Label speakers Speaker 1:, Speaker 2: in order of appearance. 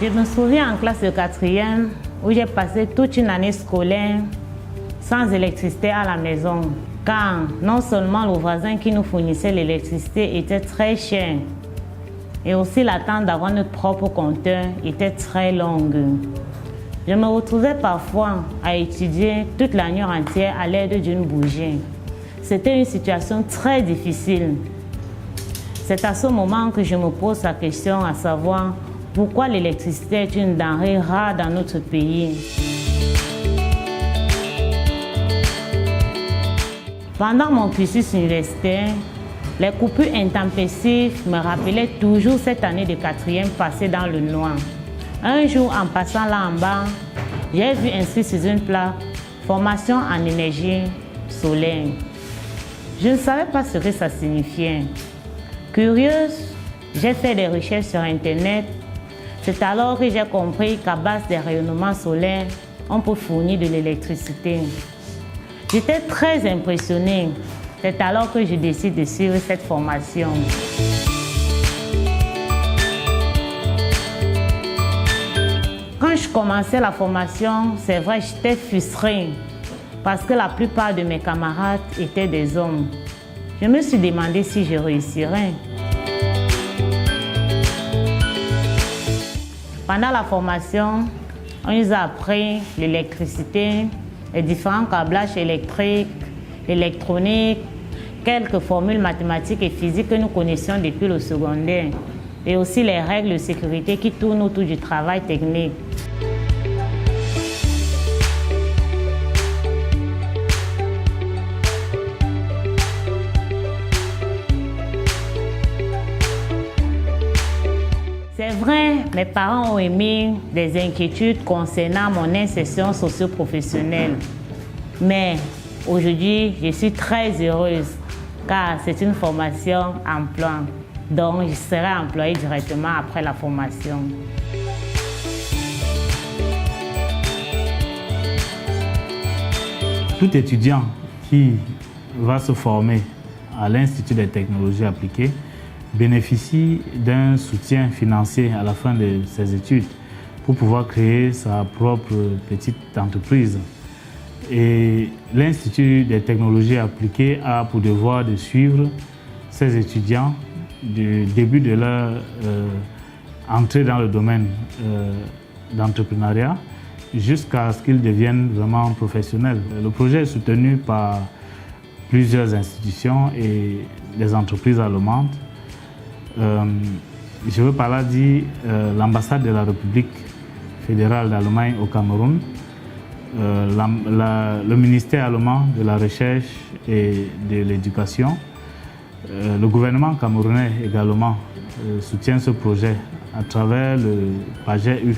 Speaker 1: Je me souviens en classe de 4e où j'ai passé toute une année scolaire sans électricité à la maison. Car non seulement le voisin qui nous fournissait l'électricité était très cher, et aussi l'attente d'avoir notre propre compteur était très longue. Je me retrouvais parfois à étudier toute la nuit entière à l'aide d'une bougie. C'était une situation très difficile. C'est à ce moment que je me pose la question à savoir pourquoi l'électricité est une denrée rare dans notre pays. Pendant mon cursus universitaire, les coupures intempestives me rappelaient toujours cette année de 4e passée dans le noir. Un jour, en passant là en bas, j'ai vu inscrit sur une plaque « Formation en énergie solaire ». Je ne savais pas ce que ça signifiait. Curieuse, j'ai fait des recherches sur Internet. C'est alors que j'ai compris qu'à base des rayonnements solaires, on peut fournir de l'électricité. J'étais très impressionnée. C'est alors que je décide de suivre cette formation. Quand je commençais la formation, c'est vrai, j'étais frustrée parce que la plupart de mes camarades étaient des hommes. Je me suis demandé si je réussirais. Pendant la formation, on nous a appris l'électricité, les différents câblages électriques, l'électronique, quelques formules mathématiques et physiques que nous connaissions depuis le secondaire, et aussi les règles de sécurité qui tournent autour du travail technique. C'est vrai, mes parents ont émis des inquiétudes concernant mon insertion socio-professionnelle. Mais aujourd'hui, je suis très heureuse car c'est une formation emploi. Donc, je serai employée directement après la formation.
Speaker 2: Tout étudiant qui va se former à l'Institut des technologies appliquées bénéficie d'un soutien financier à la fin de ses études pour pouvoir créer sa propre petite entreprise. Et l'Institut des technologies appliquées a pour devoir de suivre ses étudiants du début de leur entrée dans le domaine d'entrepreneuriat jusqu'à ce qu'ils deviennent vraiment professionnels. Le projet est soutenu par plusieurs institutions et des entreprises allemandes. Je veux par là dire l'ambassade de la République fédérale d'Allemagne au Cameroun, le ministère allemand de la Recherche et de l'Éducation, le gouvernement camerounais également soutient ce projet à travers le projet U.